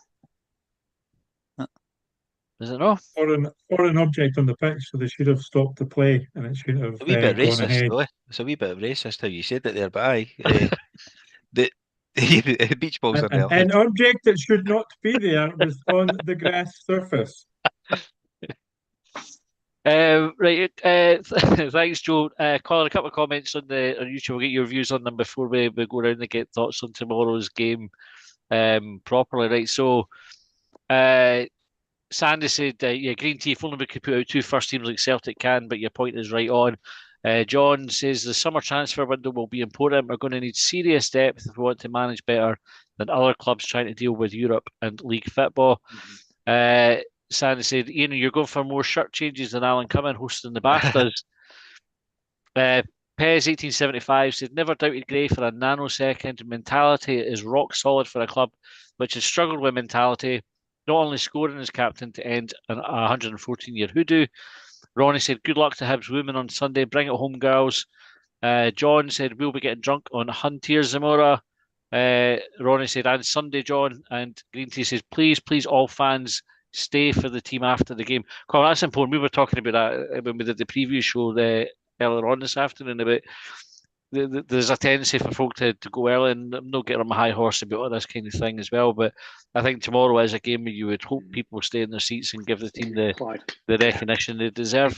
Is it not? Or an object on the pitch, so they should have stopped the play, and it should have a wee bit gone racist, ahead. though. It's a wee bit racist how you said it there, but aye, the beach balls are there. An object that should not be there was on the grass surface. Right, thanks, Joe. Colin, a couple of comments on YouTube. We'll get your views on them before we go around and get thoughts on tomorrow's game properly. Right, so Sandy said, yeah, Green Tea, if only we could put out two first teams like Celtic can, but your point is right on. John says the summer transfer window will be important. We're going to need serious depth if we want to manage better than other clubs trying to deal with Europe and league football. Sandy said, Ian, you're going for more shirt changes than Alan Cumming hosting the BAFTAs. Pez 1875 said, never doubted Gray for a nanosecond. Mentality is rock solid for a club which has struggled with mentality, not only scoring as captain to end a 114-year hoodoo. Ronnie said, good luck to Hibs women on Sunday. Bring it home, girls. John said, we'll be getting drunk on Huntier Zamora. Ronnie said, and Sunday, John. And Green Tea says, please, all fans stay for the team after the game. Colin, that's important. We were talking about that when we did the preview show earlier on this afternoon about there's a tendency for folk to go early, and I'm not getting on my high horse about all this kind of thing as well. But I think tomorrow is a game where you would hope people stay in their seats and give the team the recognition they deserve.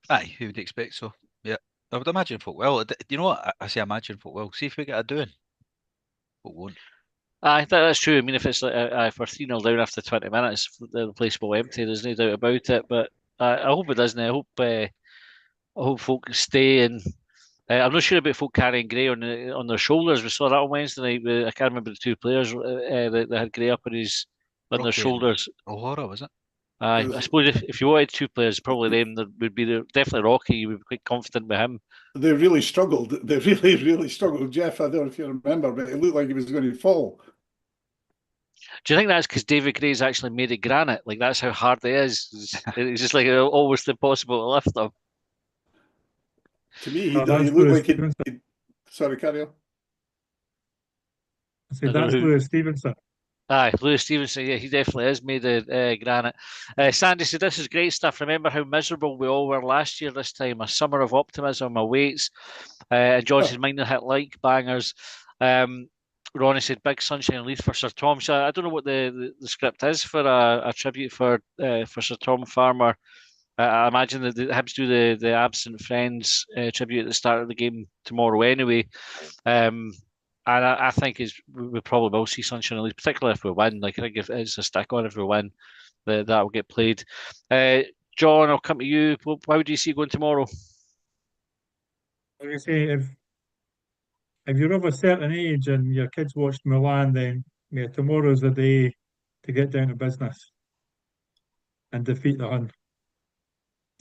Aye, who would expect so? Yeah, I would imagine folk will. You know what? I say imagine folk will. See if we get a doing. Folk won't. I think that's true. I mean, if it's like if we're 3-0 down after 20 minutes, the place will empty. There's no doubt about it. But I hope it doesn't. I hope folk stay. And I'm not sure about folk carrying Gray on their shoulders. We saw that on Wednesday night. I can't remember the two players that had Gray up on their shoulders. O'Hara, was it? I suppose if you wanted two players, probably them. There would be definitely Rocky. You would be quite confident with him. They really struggled. They really struggled. Jeff, I don't know if you remember, but it looked like he was going to fall. Do you think that's because David Gray's actually made of granite? Like that's how hard it is. It's just like almost impossible to lift them. To me, he looked like he. Sorry, carry on. I said that's Lewis Stevenson. Aye, Lewis Stevenson, yeah, he definitely is made of granite. Sandy said, this is great stuff. Remember how miserable we all were last year this time? A summer of optimism awaits. And John says, mine hit like bangers. Ronnie said, big sunshine and Leith for Sir Tom. So I don't know what the script is for a tribute for Sir Tom Farmer. I imagine that the Hibs do the absent friends tribute at the start of the game tomorrow anyway. And I think we probably will see sunshine and Leith, particularly if we win. Like I think if it's a stick on if we win, that will get played. John, I'll come to you. How would you see it going tomorrow? Like I say, if you're of a certain age and your kids watched Milan, then yeah, tomorrow's the day to get down to business and defeat the Hun.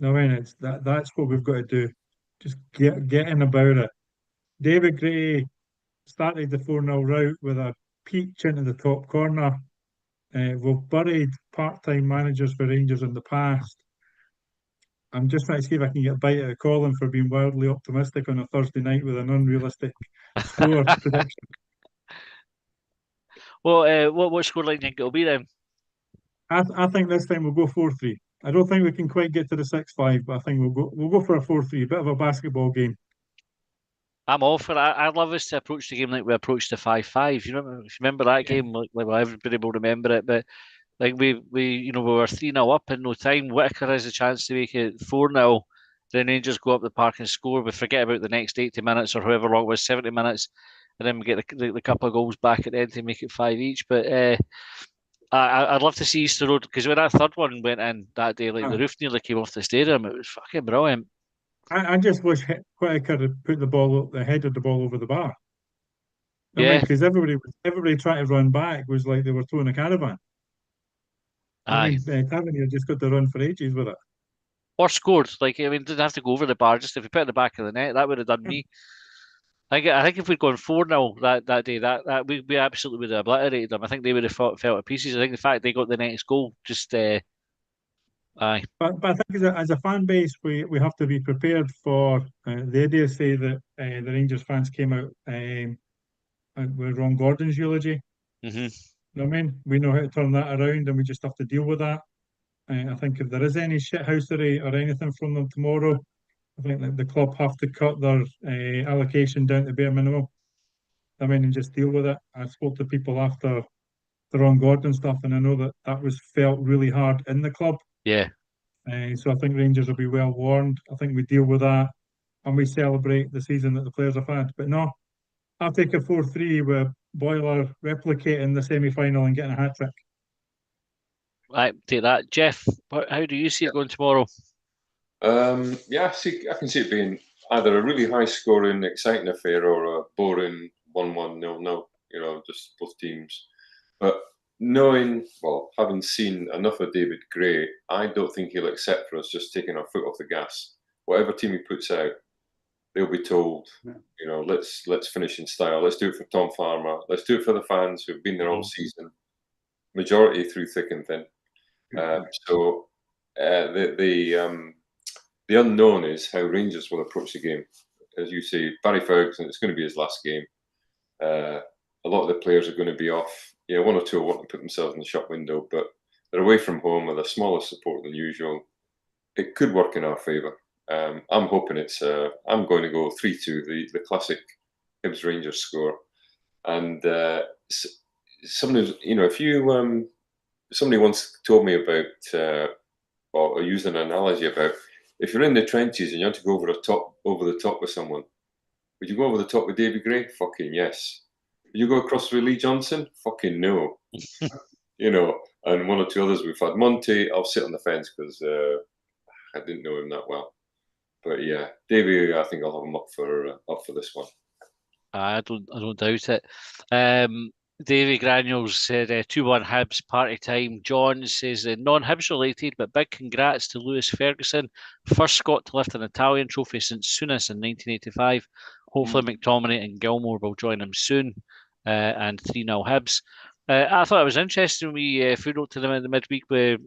No, I mean that's what we've got to do. Just get in about it. David Gray started the 4-0 route with a peach into the top corner. We've buried part-time managers for Rangers in the past. I'm just trying to see if I can get a bite out of Colin for being wildly optimistic on a Thursday night with an unrealistic score prediction. Well, what scoreline do you think it'll be then? I think this time we'll go 4-3. I don't think we can quite get to the 6-5, but I think we'll go for a 4-3, bit of a basketball game. I'm all for that. I'd love us to approach the game like we approached the 5-5. You remember that game? Like everybody will remember it, but like we were 3-0 up in no time. Whitaker has a chance to make it 4-0. Then Rangers go up the park and score. We forget about the next 80 minutes or however long it was, 70 minutes, and then we get the couple of goals back at the end to make it 5 each. But I'd love to see Easter Road because when that third one went in that day, like the roof nearly came off the stadium. It was fucking brilliant. I just wish Whitaker had put the head of the ball over the bar. Yeah, because everybody trying to run back was like they were towing a caravan. I mean, Tavernier just got to run for ages with it. Or scored. Like, I mean, didn't have to go over the bar. Just if he put it in the back of the net, that would have done me. I think if we'd gone 4-0 that day, that we absolutely would have obliterated them. I think they would have fell to pieces. I think the fact they got the next goal just aye. But I think as a fan base, we have to be prepared for the idiocy that the Rangers fans came out with Ron Gordon's eulogy. Mm-hmm. You know what I mean? We know how to turn that around, and we just have to deal with that. I think if there is any shithousery or anything from them tomorrow, I think that the club have to cut their allocation down to bare minimum. I mean, and just deal with it. I spoke to people after the Ron Gordon stuff, and I know that was felt really hard in the club. Yeah. So I think Rangers will be well warned. I think we deal with that and we celebrate the season that the players have had. But no, I'll take a 4-3 with Boiler replicating the semi-final and getting a hat-trick. Right, take that. Jeff, how do you see it going tomorrow? Yeah, I can see it being either a really high-scoring, exciting affair or a boring 1-1, 0-0, just both teams. But having seen enough of David Gray, I don't think he'll accept for us just taking our foot off the gas. Whatever team he puts out, they'll be told, let's finish in style. Let's do it for Tom Farmer. Let's do it for the fans who've been there all season, majority through thick and thin. So the unknown is how Rangers will approach the game. As you say, Barry Ferguson, it's going to be his last game. A lot of the players are going to be off. Yeah, one or two will want to put themselves in the shop window, but they're away from home with a smaller support than usual. It could work in our favour. I'm hoping I'm going to go 3-2, the classic Hibs Rangers score. And somebody, somebody once told me about, or used an analogy about, if you're in the trenches and you want to go over the top with someone, would you go over the top with Davy Gray? Fucking yes. Would you go across with Lee Johnson? Fucking no. And one or two others we've had. Monty, I'll sit on the fence because I didn't know him that well. But yeah, Davy, I think I'll have him up for this one. I don't doubt it. Davy Granules said 2-1 Hibs, party time. John says non-Hibs related, but big congrats to Lewis Ferguson, first Scot to lift an Italian trophy since Souness in 1985. Hopefully McTominay and Gilmore will join him soon. And 3-0 Hibs. I thought it was interesting. We footnote to them in the midweek with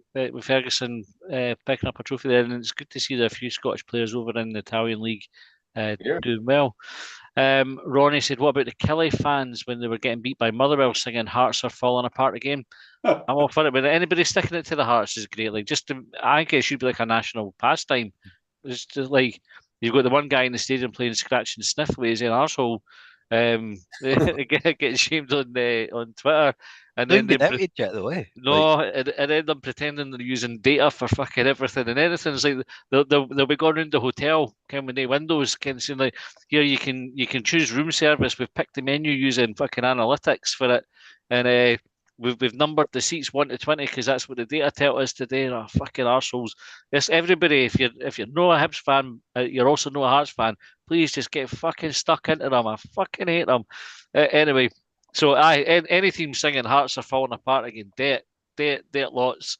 Ferguson picking up a trophy there, and it's good to see that a few Scottish players over in the Italian league doing well. Ronnie said, what about the Kelly fans when they were getting beat by Motherwell singing Hearts Are Falling Apart Again? I'm all for it, but anybody sticking it to the Hearts is great. Like, I think it should be like a national pastime. It's just like you've got the one guy in the stadium playing Scratch and Sniff with his arsehole. Getting shamed on Twitter, and then they outed yet though, eh? And then them pretending they're using data for fucking everything and anything. It's like they'll be going around the hotel, with the windows, saying like, here you can choose room service. We've picked the menu using fucking analytics for it, and we've numbered the seats 1 to 20 because that's what the data tell us today. Oh, fucking arseholes. Yes, everybody, if you're not a Hibs fan, you're also not a Hearts fan, please just get fucking stuck into them. I fucking hate them. Anyway, so any team singing Hearts Are Falling Apart Again, date lots.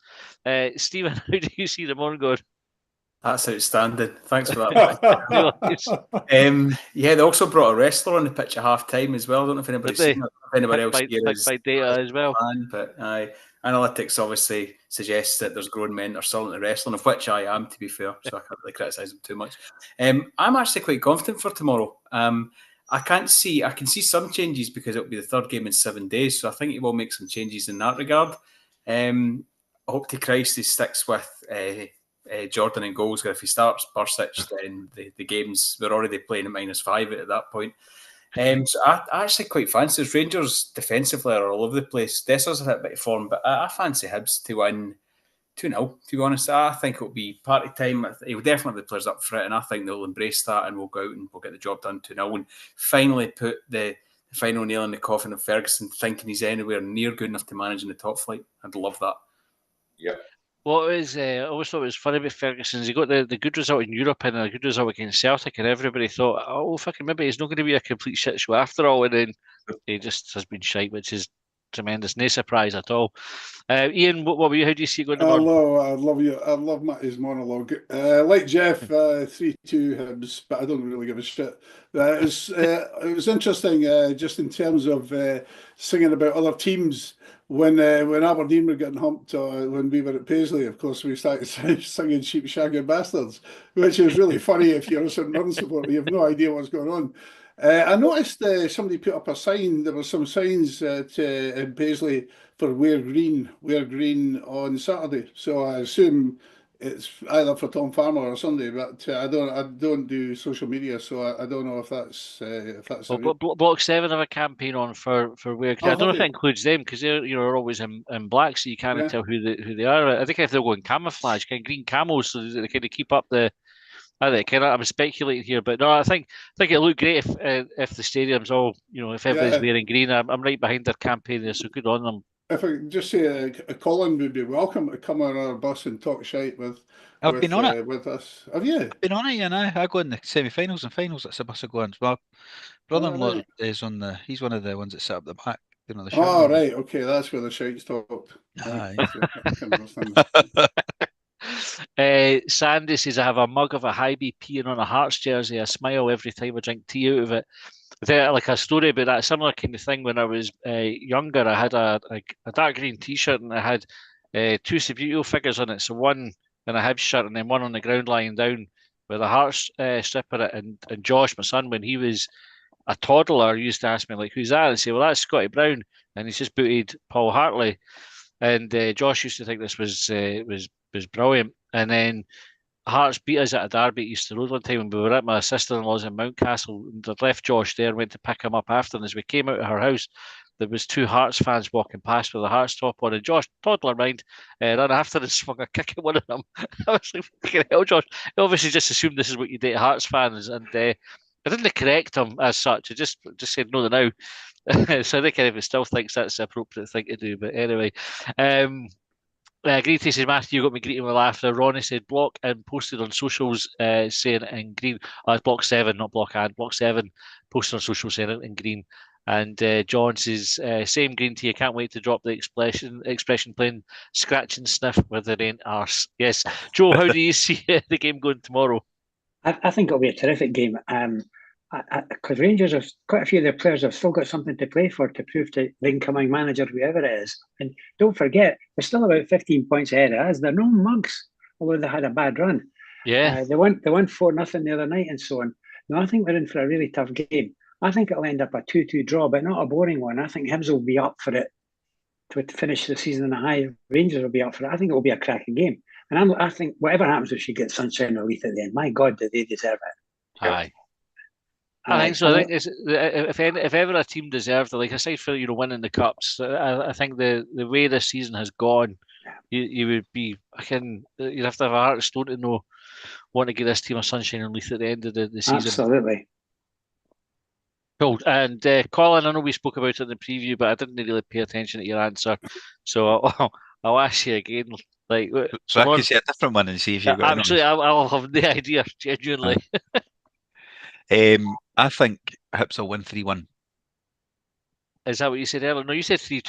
Stephen, how do you see them on going? That's outstanding. Thanks for that. They also brought a wrestler on the pitch at half time as well. I don't know if anybody's seen it, if anybody else here is by data as well. But analytics obviously suggests that there's grown men that are still into wrestling, of which I am, to be fair, so I can't really criticise them too much. I'm actually quite confident for tomorrow. I can see some changes because it'll be the third game in 7 days, so I think he will make some changes in that regard. I hope to Christ he sticks with Jordan in goals. If he starts Bursic, then the games, we're already playing at -5 at that point. So I actually quite fancy this. Rangers defensively are all over the place. Dessers a bit of form, but I fancy Hibs to win 2-0, to be honest. I think it'll be party time. He'll definitely have the players up for it, and I think they'll embrace that, and we'll go out and we'll get the job done 2-0 and finally put the final nail in the coffin of Ferguson thinking he's anywhere near good enough to manage in the top flight. I'd love that. Yeah. What was I always thought was funny about Ferguson is he got the good result in Europe and a good result against Celtic, and everybody thought, oh fucking maybe he's not going to be a complete shit show after all, and then he just has been shite, which is tremendous. No surprise at all. Ian, what were you? How do you see it going? I love Matty's monologue. Like Jeff, 3-2 Hibs, but I don't really give a shit. It was interesting, just in terms of singing about other teams. When Aberdeen were getting humped when we were at Paisley, of course, we started singing Sheep Shagging Bastards, which is really funny if you're a St Mirren supporter. You have no idea what's going on. I noticed somebody put up a sign. There were some signs in Paisley for Wear Green on Saturday. So I assume it's either for Tom Farmer or somebody, but I don't do social media, so I don't know if that's Well, Block 7 have a campaign on for where. I don't know if it includes them because they're always in black, so you can't tell who they are. I think if they're going camouflage, kind of green camos, so they kind of keep up the. I'm speculating here, but no, I think it looked great if the stadium's all if everybody's wearing green. I'm right behind their campaign there, so good on them. If I could just say, Colin would be welcome to come on our bus and talk shite with. I've been on it with us. Have you? I've been on it, I go in the semi-finals and finals. That's the bus I go on. My brother-in-law is on the. He's one of the ones that sit up the back. Oh, right. Okay, that's where the shite's talked. Aye. Sandy says, I have a mug of a Hibee peeing on a Hearts jersey. I smile every time I drink tea out of it. Like a story about that similar kind of thing when I was younger. I had a dark green T-shirt and I had two Subbuteo figures on it. So one in a Hibs shirt and then one on the ground lying down with a Hearts strip on it. And Josh, my son, when he was a toddler, used to ask me, like, who's that? And say, well, that's Scotty Brown. And he's just booted Paul Hartley. And Josh used to think this was brilliant. And then Hearts beat us at a derby at Easter Road one time when we were at my sister-in-law's in Mountcastle. And I left Josh there and went to pick him up after. And as we came out of her house, there was two Hearts fans walking past with a Hearts top on. And Josh, toddler mind, ran after and swung a kick at one of them. I was like, fucking hell, Josh. I obviously just assumed this is what you do to Hearts fans. And I didn't correct him as such. I just said no now. So I think everyone still thinks that's the appropriate thing to do. But anyway, Greeting says, Matthew, you got me greeting with laughter. Ronnie said, block and posted on socials saying it in green. It's block 7, not block and. Block 7 posted on socials saying it in green. And John says, same green tea. I can't wait to drop the expression playing scratch and sniff with their ain't arse. Yes. Joe, how do you see the game going tomorrow? I think it'll be a terrific game. Because Rangers have quite a few of their players have still got something to play for to prove to the incoming manager, whoever it is. And don't forget, they're still about 15 points ahead of us. They're no mugs, although they had a bad run. Yeah, they won 4-0 the other night and so on. No, I think we're in for a really tough game. I think it'll end up a 2-2 draw, but not a boring one. I think Hibs will be up for it to finish the season in a high. Rangers will be up for it. I think it will be a cracking game. And I think whatever happens, if she gets sunshine or Leith at the end, my God, do they deserve it? Aye. I think so. I think if ever a team deserved it, like aside for winning the cups, I think the way this season has gone, you would be you'd have to have a heart of stone to want to give this team a sunshine and Leith at the end of the season. Absolutely. Cool. And Colin, I know we spoke about it in the preview, but I didn't really pay attention to your answer, so I'll ask you again. Like, so I can say a different one and see if you got absolutely. I'll have the idea genuinely. I think Hibs will win 3-1. Is that what you said earlier? No, you said 3-2.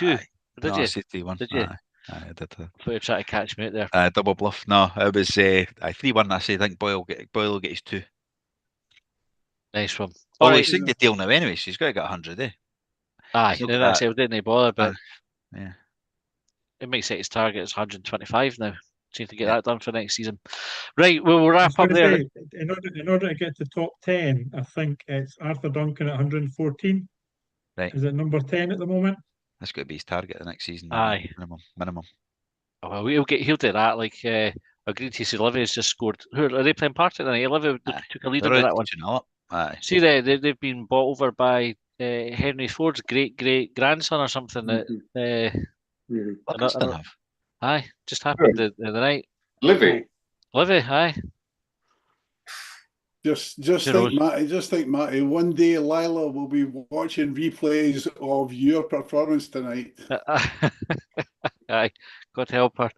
Did you? I said 3-1. Did you? Aye, I did. Thought you were trying to catch me out there. Double bluff. No, it was 3-1. I think Boyle will get his 2. Nice one. Oh, he's signed the deal now anyway, so he's got to get 100, eh? Aye, that's it. Didn't bother, but yeah, it makes it his target is 125 now. Seem to get that done for next season. Right, we'll wrap up there. In order to get to top 10, I think it's Arthur Duncan at 114. Right. Is it number 10 at the moment? That's got to be his target the next season. Aye. Minimum. Oh, well, he'll do that. Like, agreed to see Olivia's just scored. Who are they playing part in tonight? Olivia took a lead in that one. Aye. See, they've been bought over by Henry Ford's great grandson or something. Livingston have. Aye, just happened the night. Livy, aye. Just think, Matty. One day, Lila will be watching replays of your performance tonight. Aye, God help her.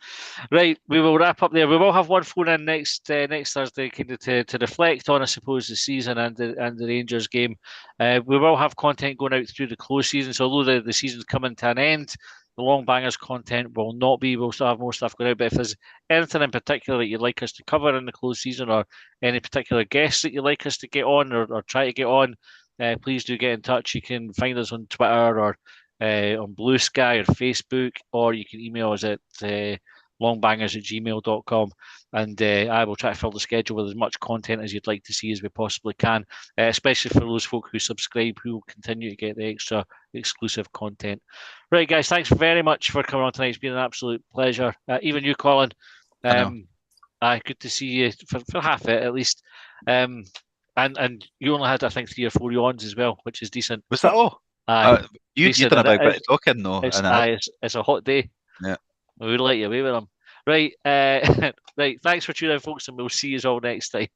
Right, we will wrap up there. We will have one phone in next Thursday, kind of to reflect on, I suppose, the season and the Rangers game. We will have content going out through the close season. So although the season's coming to an end, the long bangers content will not be. We'll still have more stuff going out. But if there's anything in particular that you'd like us to cover in the close season, or any particular guests that you'd like us to get on or try to get on, please do get in touch. You can find us on Twitter or on Blue Sky or Facebook, or you can email us at longbangers@gmail.com, and I will try to fill the schedule with as much content as you'd like to see as we possibly can, especially for those folk who subscribe, who will continue to get the extra exclusive content. Right, guys, thanks very much for coming on tonight. It's been an absolute pleasure. Even you, Colin. Good to see you for half it at least. And you only had, I think, 3 or 4 yawns as well, which is decent. Was that all? You done a big bit of talking though. It's a hot day. Yeah. We'll let you away with them. Right. Right. Thanks for tuning in, folks, and we'll see you all next time.